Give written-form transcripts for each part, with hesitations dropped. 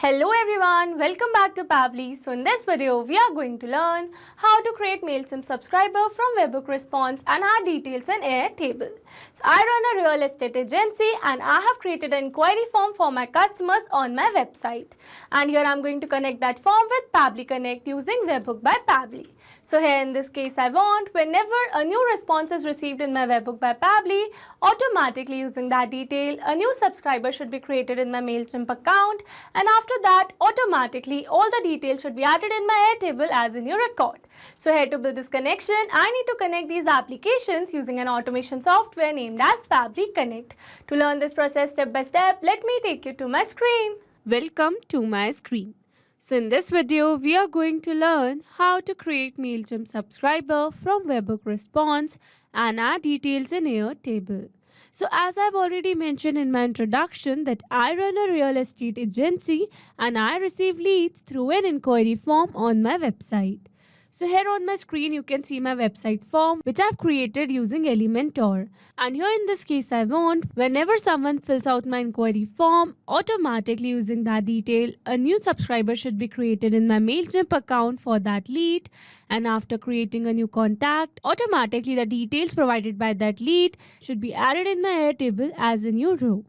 Hello everyone, welcome back to Pabbly. So in this video, we are going to learn how to create MailChimp subscriber from webhook response and add details in Airtable. So I run a real estate agency and I have created an inquiry form for my customers on my website. And here I'm going to connect that form with Pabbly Connect using webhook by Pabbly. So here in this case, I want whenever a new response is received in my webhook by Pabbly, automatically using that detail, a new subscriber should be created in my MailChimp account, and after that, automatically all the details should be added in my Airtable as a new record. So here to build this connection, I need to connect these applications using an automation software named as Pabbly Connect. To learn this process step by step, let me take you to my screen. Welcome to my screen. So in this video, we are going to learn how to create MailChimp subscriber from webhook response and add details in Airtable. So as I've already mentioned in my introduction that I run a real estate agency and I receive leads through an inquiry form on my website. So here on my screen you can see my website form which I've created using Elementor. And here in this case I want whenever someone fills out my inquiry form, automatically using that detail, a new subscriber should be created in my MailChimp account for that lead. And after creating a new contact, automatically the details provided by that lead should be added in my Airtable as a new row.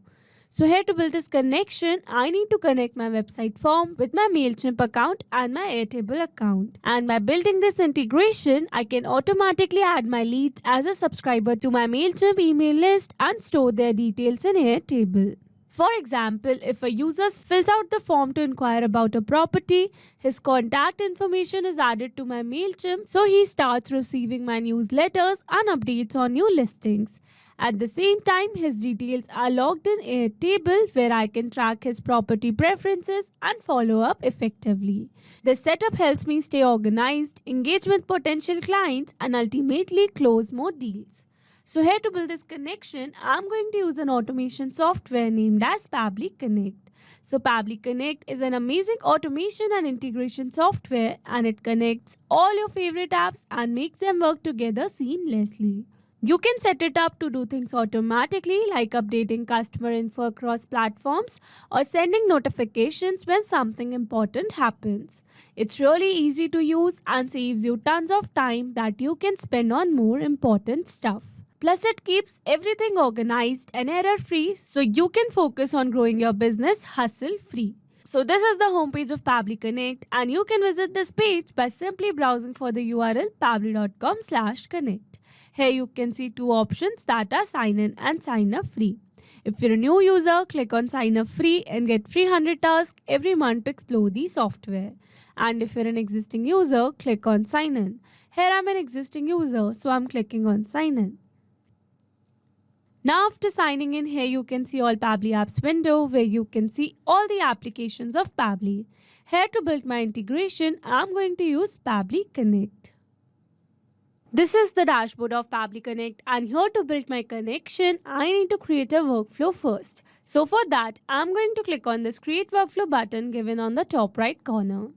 So here to build this connection, I need to connect my website form with my MailChimp account and my Airtable account. And by building this integration, I can automatically add my leads as a subscriber to my MailChimp email list and store their details in Airtable. For example, if a user fills out the form to inquire about a property, his contact information is added to my MailChimp, so he starts receiving my newsletters and updates on new listings. At the same time, his details are logged in Airtable where I can track his property preferences and follow up effectively. This setup helps me stay organized, engage with potential clients, and ultimately close more deals. So here to build this connection, I'm going to use an automation software named as Pabbly Connect. So Pabbly Connect is an amazing automation and integration software and it connects all your favorite apps and makes them work together seamlessly. You can set it up to do things automatically like updating customer info across platforms or sending notifications when something important happens. It's really easy to use and saves you tons of time that you can spend on more important stuff. Plus, it keeps everything organized and error-free so you can focus on growing your business hassle-free. So this is the homepage of Pabbly Connect and you can visit this page by simply browsing for the URL pabbly.com/connect. Here you can see two options that are sign in and sign up free. If you're a new user, click on sign up free and get free 100 tasks every month to explore the software. And if you're an existing user, click on sign in. Here I'm an existing user, so I'm clicking on sign in. Now after signing in, here you can see all Pabbly apps window where you can see all the applications of Pabbly. Here to build my integration, I'm going to use Pabbly Connect. This is the dashboard of Pabbly Connect and here to build my connection, I need to create a workflow first. So for that, I'm going to click on this Create Workflow button given on the top right corner.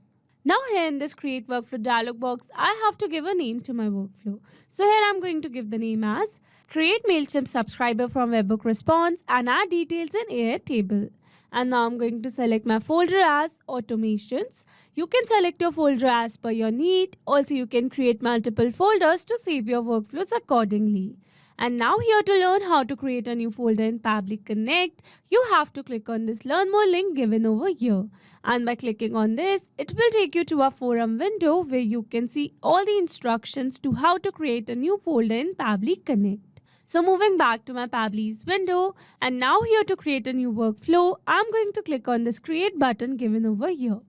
Now here in this Create Workflow dialog box, I have to give a name to my workflow. So here I'm going to give the name as Create MailChimp subscriber from webhook response and add details in Airtable. And now I'm going to select my folder as automations. You can select your folder as per your need. Also, you can create multiple folders to save your workflows accordingly. And now here to learn how to create a new folder in Pabbly Connect, you have to click on this Learn More link given over here. And by clicking on this, it will take you to a forum window where you can see all the instructions to how to create a new folder in Pabbly Connect. So moving back to my Pabbly's window, and now here to create a new workflow, I'm going to click on this Create button given over here.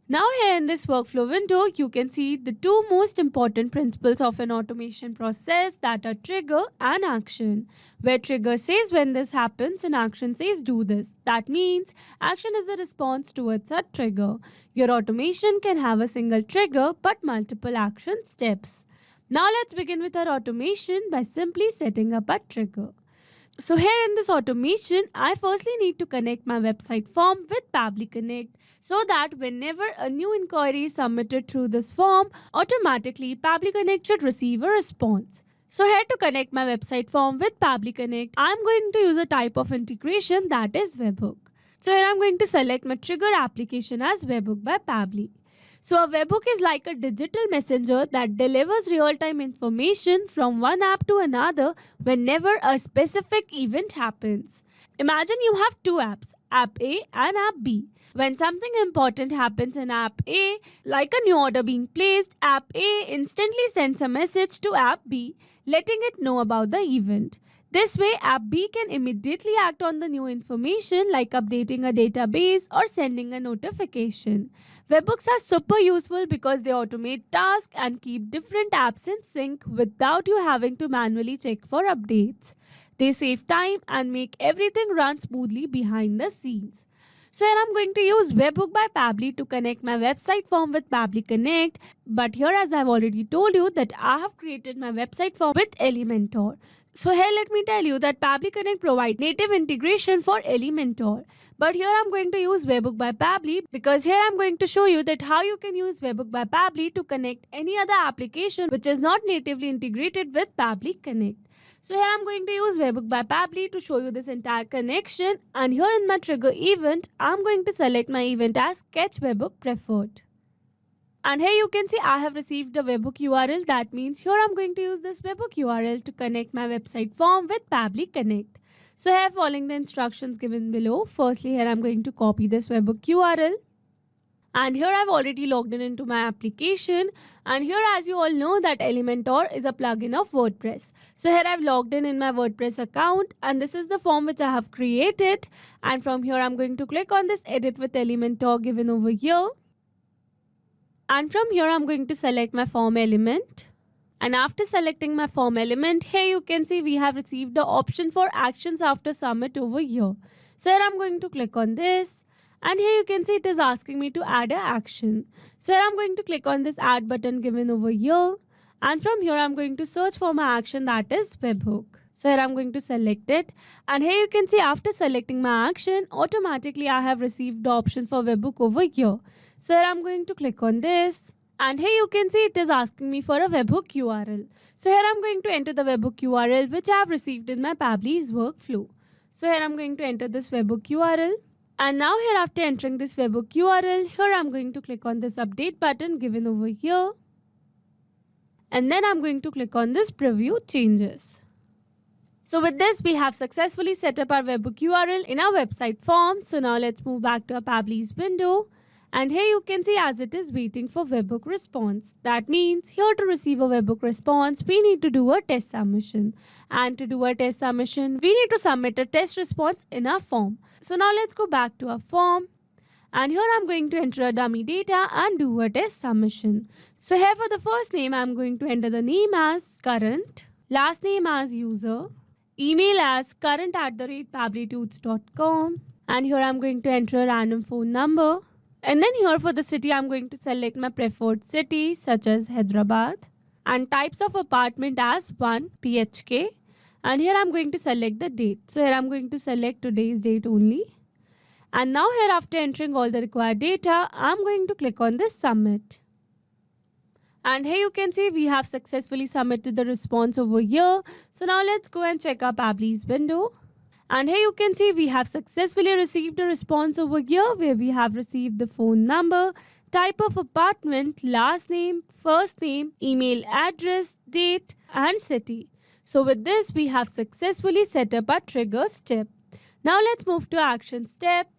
Now here in this workflow window, you can see the two most important principles of an automation process that are trigger and action. Where trigger says when this happens and action says do this. That means action is a response towards a trigger. Your automation can have a single trigger but multiple action steps. Now let's begin with our automation by simply setting up a trigger. So here in this automation, I firstly need to connect my website form with Pabbly Connect so that whenever a new inquiry is submitted through this form, automatically Pabbly Connect should receive a response. So here to connect my website form with Pabbly Connect, I'm going to use a type of integration that is webhook. So here I'm going to select my trigger application as Webhook by Pabbly. So a webhook is like a digital messenger that delivers real-time information from one app to another whenever a specific event happens. Imagine you have two apps, App A and App B. When something important happens in App A, like a new order being placed, App A instantly sends a message to App B, letting it know about the event. This way, App B can immediately act on the new information like updating a database or sending a notification. Webhooks are super useful because they automate tasks and keep different apps in sync without you having to manually check for updates. They save time and make everything run smoothly behind the scenes. So here I'm going to use Webhook by Pabbly to connect my website form with Pabbly Connect. But here, as I've already told you, that I have created my website form with Elementor. So here let me tell you that Pabbly Connect provides native integration for Elementor. But here I'm going to use Webhook by Pabbly because here I'm going to show you that how you can use Webhook by Pabbly to connect any other application which is not natively integrated with Pabbly Connect. So here I'm going to use Webhook by Pabbly to show you this entire connection, and here in my trigger event, I'm going to select my event as Sketch Webhook Preferred. And here you can see I have received a webhook URL. That means here I'm going to use this webhook URL to connect my website form with Pabbly Connect. So here, following the instructions given below, firstly here I'm going to copy this webhook URL. And here I've already logged in into my application, and here, as you all know, that Elementor is a plugin of WordPress. So here I've logged in my WordPress account, and this is the form which I have created. And from here I'm going to click on this edit with Elementor given over here. And from here I'm going to select my form element. And after selecting my form element, here you can see we have received the option for actions after submit over here. So here I'm going to click on this. And here you can see it is asking me to add an action. So here I'm going to click on this add button given over here. And from here I'm going to search for my action, that is webhook. So here I'm going to select it. And here you can see after selecting my action, automatically I have received the option for webhook over here. So here I'm going to click on this. And here you can see it is asking me for a webhook URL. So here I'm going to enter the webhook URL which I have received in my Pabbly's workflow. So here I'm going to enter this webhook URL. And now here, after entering this webhook URL, here I'm going to click on this update button given over here. And then I'm going to click on this preview changes. So with this, we have successfully set up our webhook URL in our website form. So now let's move back to our Pabbly's window. And here you can see as it is waiting for webhook response. That means here to receive a webhook response, we need to do a test submission. And to do a test submission, we need to submit a test response in our form. So now let's go back to our form. And here I'm going to enter a dummy data and do a test submission. So here for the first name, I'm going to enter the name as current, last name as user, email as current@pabblytunes.com. And here I'm going to enter a random phone number. And then here for the city, I'm going to select my preferred city such as Hyderabad, and types of apartment as 1 PHK. And here I'm going to select the date. So here I'm going to select today's date only. And now here, after entering all the required data, I'm going to click on this submit. And here you can see we have successfully submitted the response over here. So now let's go and check our Pabbly's window. And here you can see we have successfully received a response over here where we have received the phone number, type of apartment, last name, first name, email address, date, and city. So with this, we have successfully set up our trigger step. Now let's move to action step.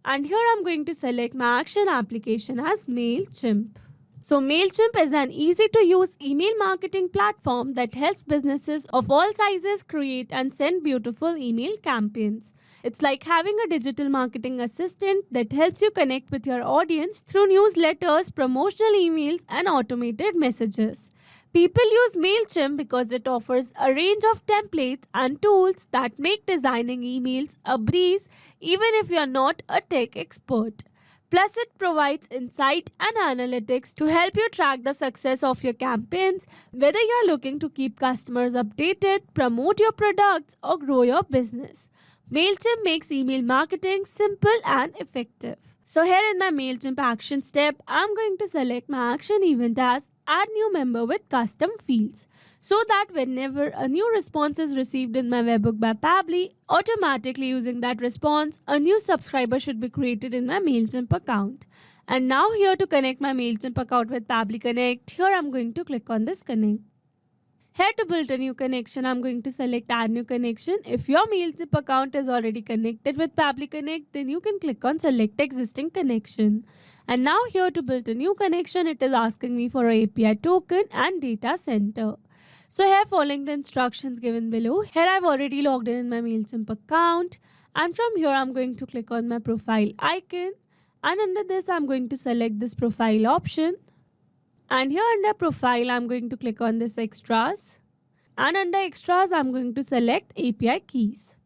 And here I'm going to select my action application as MailChimp. So MailChimp is an easy-to-use email marketing platform that helps businesses of all sizes create and send beautiful email campaigns. It's like having a digital marketing assistant that helps you connect with your audience through newsletters, promotional emails, and automated messages. People use MailChimp because it offers a range of templates and tools that make designing emails a breeze even if you're not a tech expert. Plus, it provides insight and analytics to help you track the success of your campaigns, whether you're looking to keep customers updated, promote your products, or grow your business. MailChimp makes email marketing simple and effective. So here in my MailChimp action step, I'm going to select my action event as add new member with custom fields, so that whenever a new response is received in my webbook by Pabbly, automatically using that response, a new subscriber should be created in my MailChimp account. And now here to connect my MailChimp account with Pabbly Connect, here I'm going to click on this connect. Here to build a new connection, I'm going to select add new connection. If your MailChimp account is already connected with Pabbly Connect, then you can click on select existing connection. And now here to build a new connection, it is asking me for an API token and data center. So here following the instructions given below, here I've already logged in my MailChimp account. And from here I'm going to click on my profile icon. And under this I'm going to select this profile option. And here under profile, I'm going to click on this extras. And under extras, I'm going to select API keys.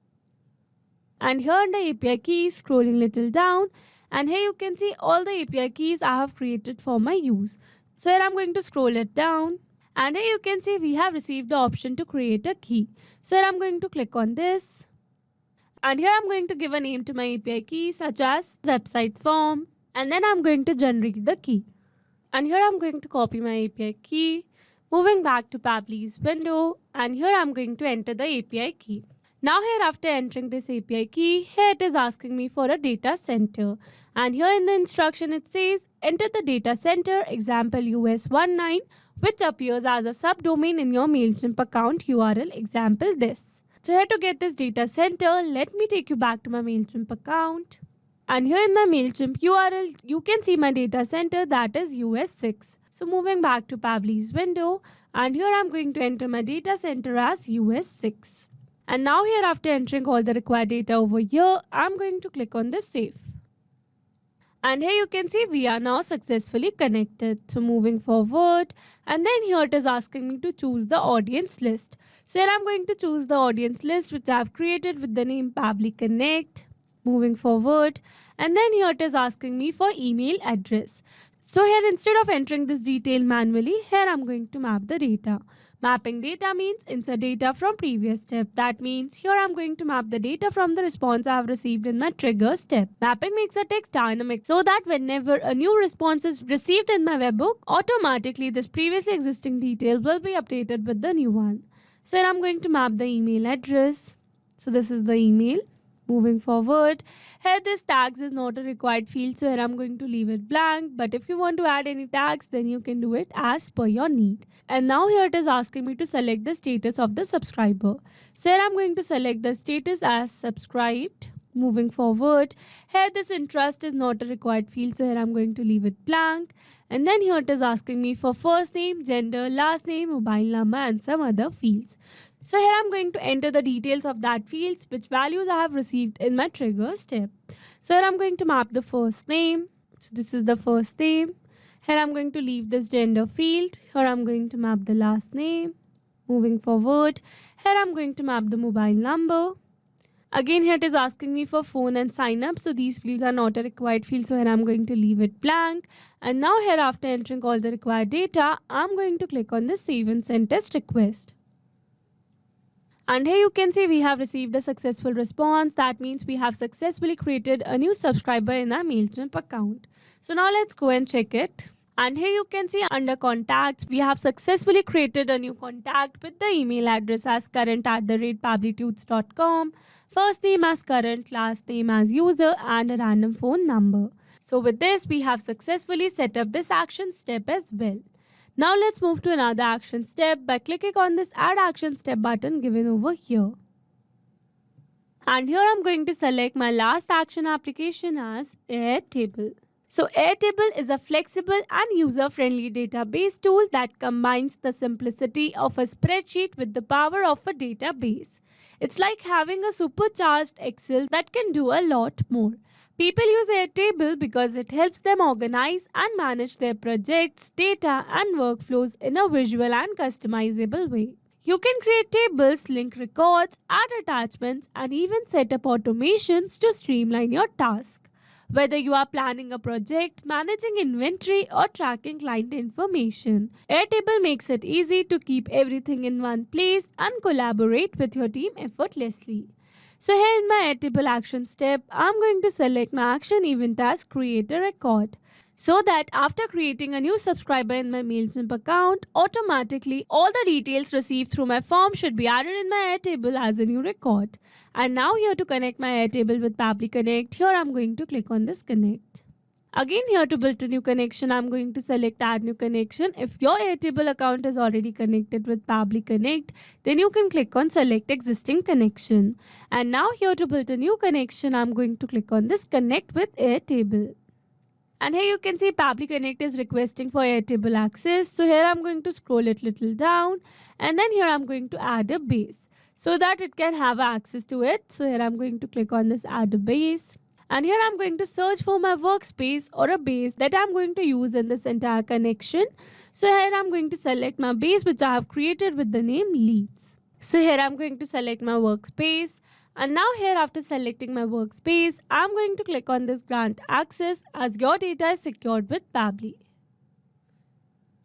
And here under API keys, scrolling little down. And here you can see all the API keys I have created for my use. So here I'm going to scroll it down. And here you can see we have received the option to create a key. So here I'm going to click on this. And here I'm going to give a name to my API key such as website form. And then I'm going to generate the key. And here I'm going to copy my API key, moving back to Pabbly's window, and here I'm going to enter the API key. Now here after entering this API key, here it is asking me for a data center. And here in the instruction it says, enter the data center example US19, which appears as a subdomain in your MailChimp account URL example this. So here to get this data center, let me take you back to my MailChimp account. And here in my MailChimp URL, you can see my data center that is US6. So moving back to Pabbly's window, and here I'm going to enter my data center as US6. And now here after entering all the required data over here, I'm going to click on this save. And here you can see we are now successfully connected. So moving forward, and then here it is asking me to choose the audience list. So here I'm going to choose the audience list which I have created with the name Pabbly Connect. Moving forward, and then here it is asking me for email address. So here instead of entering this detail manually, here I'm going to map the data. Mapping data means insert data from previous step. That means here I'm going to map the data from the response I have received in my trigger step. Mapping makes the text dynamic so that whenever a new response is received in my webbook, automatically this previously existing detail will be updated with the new one. So here I'm going to map the email address. So this is the email. Moving forward, here this tags is not a required field, so here I'm going to leave it blank. But if you want to add any tags, then you can do it as per your need. And now here it is asking me to select the status of the subscriber. So here I'm going to select the status as subscribed. Moving forward, here this interest is not a required field, so here I'm going to leave it blank. And then here it is asking me for first name, gender, last name, mobile number and some other fields. So here I'm going to enter the details of that fields, which values I have received in my trigger step. So here I'm going to map the first name. So this is the first name. Here I'm going to leave this gender field. Here I'm going to map the last name. Moving forward, here I'm going to map the mobile number. Again, here it is asking me for phone and sign up. So these fields are not a required field. So here I'm going to leave it blank. And now here after entering all the required data, I'm going to click on the save and send test request. And here you can see we have received a successful response. That means we have successfully created a new subscriber in our MailChimp account. So now let's go and check it. And here you can see under contacts, we have successfully created a new contact with the email address as current@pablytudes.com, first name as current, last name as user, and a random phone number. So with this, we have successfully set up this action step as well. Now let's move to another action step by clicking on this add action step button given over here. And here I'm going to select my last action application as Airtable. So Airtable is a flexible and user-friendly database tool that combines the simplicity of a spreadsheet with the power of a database. It's like having a supercharged Excel that can do a lot more. People use Airtable because it helps them organize and manage their projects, data, and workflows in a visual and customizable way. You can create tables, link records, add attachments, and even set up automations to streamline your task. Whether you are planning a project, managing inventory, or tracking client information, Airtable makes it easy to keep everything in one place and collaborate with your team effortlessly. So here in my Airtable action step, I'm going to select my action event as create a record. So that after creating a new subscriber in my MailChimp account, automatically all the details received through my form should be added in my Airtable as a new record. And now here to connect my Airtable with Pabbly Connect, here I'm going to click on this connect. Again here to build a new connection, I'm going to select add new connection. If your Airtable account is already connected with Pabbly Connect, then you can click on select existing connection. And now here to build a new connection, I'm going to click on this connect with Airtable. And here you can see Pabbly Connect is requesting for Airtable access. So here I'm going to scroll it little down, and then here I'm going to add a base so that it can have access to it. So here I'm going to click on this add a base. And here I'm going to search for my workspace or a base that I'm going to use in this entire connection. So here I'm going to select my base which I have created with the name leads. So here I'm going to select my workspace. And now here after selecting my workspace, I'm going to click on this grant access as your data is secured with Pabbly.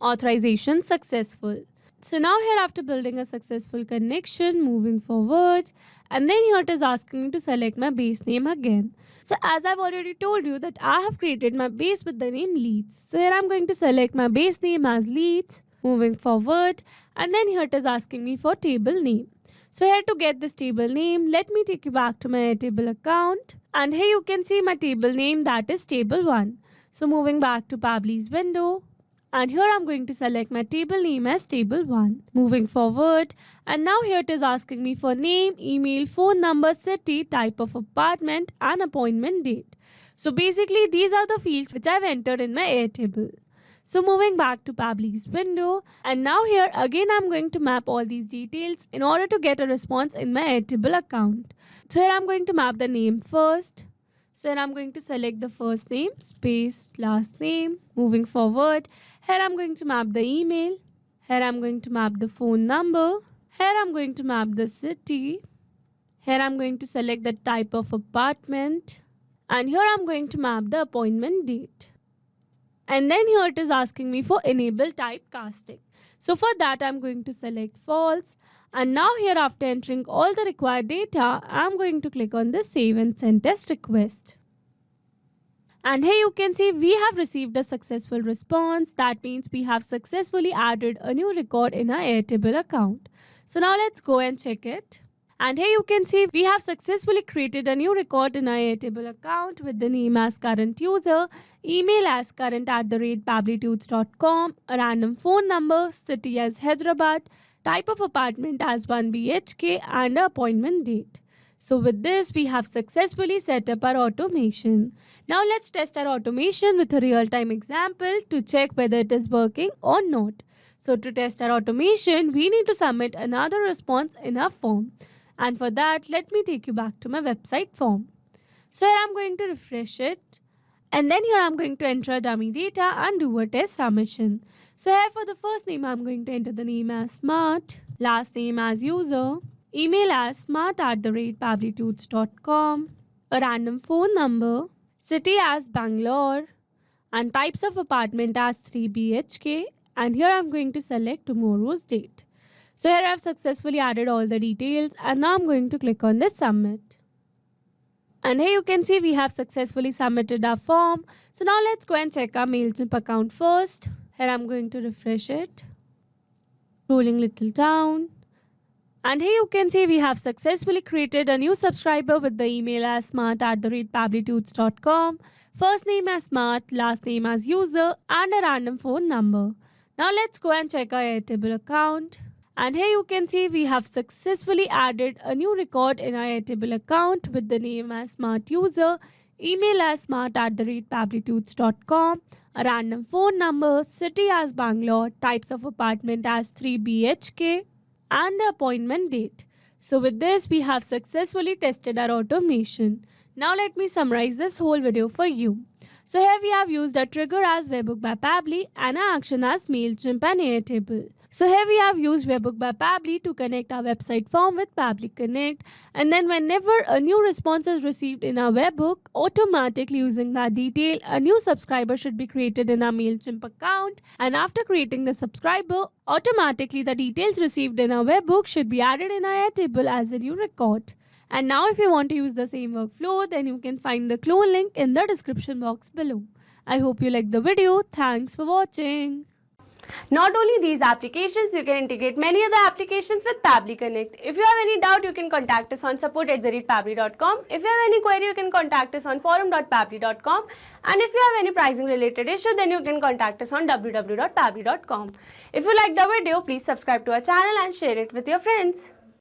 Authorization successful. So now here after building a successful connection, moving forward, and then here it is asking me to select my base name again. So as I've already told you that I have created my base with the name leads. So here I'm going to select my base name as leads, moving forward, and then here it is asking me for table name. So here to get this table name, let me take you back to my Airtable account. And here you can see my table name, that is table 1. So moving back to Pabbly's window. And here I'm going to select my table name as table 1. Moving forward. And now here it is asking me for name, email, phone number, city, type of apartment and appointment date. So basically these are the fields which I've entered in my Airtable. So moving back to Pabbly's window, and now here again I'm going to map all these details in order to get a response in my Airtable account. So here I'm going to map the name first. So here I'm going to select the first name, space, last name. Moving forward, here I'm going to map the email. Here I'm going to map the phone number. Here I'm going to map the city. Here I'm going to select the type of apartment. And here I'm going to map the appointment date. And then here it is asking me for enable typecasting. So for that I'm going to select false. And now here after entering all the required data, I'm going to click on the save and send test request. And here you can see we have received a successful response. That means we have successfully added a new record in our Airtable account. So now let's go and check it. And here you can see we have successfully created a new record in our Airtable account with the name as current user, email as current@pabblytudes.com, a random phone number, city as Hyderabad, type of apartment as 1 BHK and appointment date. So with this we have successfully set up our automation. Now let's test our automation with a real-time example to check whether it is working or not. So to test our automation, we need to submit another response in our form. And for that, let me take you back to my website form. So here I'm going to refresh it. And then here I'm going to enter a dummy data and do a test submission. So here for the first name, I'm going to enter the name as Smart, last name as user, email as smart@pabblytudes.com, a random phone number, city as Bangalore, and types of apartment as 3 BHK. And here I'm going to select tomorrow's date. So here I have successfully added all the details and now I'm going to click on this submit. And here you can see we have successfully submitted our form. So now let's go and check our MailChimp account first. Here I'm going to refresh it. Rolling little down. And here you can see we have successfully created a new subscriber with the email as smart@pabblytudes.com, first name as Smart, last name as user and a random phone number. Now let's go and check our Airtable account. And here you can see we have successfully added a new record in our Airtable account with the name as Smart User, email as smart@pabblytudes.com, a random phone number, city as Bangalore, types of apartment as 3 BHK, and the appointment date. So with this, we have successfully tested our automation. Now let me summarize this whole video for you. So here we have used a trigger as Webhook by Pabbly and an action as MailChimp and Airtable. So here we have used Webhook by Pabbly to connect our website form with Pabbly Connect, and then whenever a new response is received in our webhook, automatically using that detail, a new subscriber should be created in our MailChimp account, and after creating the subscriber, automatically the details received in our webhook should be added in our Airtable as a new record. And now if you want to use the same workflow, then you can find the clone link in the description box below. I hope you liked the video. Thanks for watching. Not only these applications, you can integrate many other applications with Pabbly Connect. If you have any doubt, you can contact us on support@pabbly.com. If you have any query, you can contact us on forum.pabbly.com. And if you have any pricing related issue, then you can contact us on www.pabbly.com. If you liked the video, please subscribe to our channel and share it with your friends.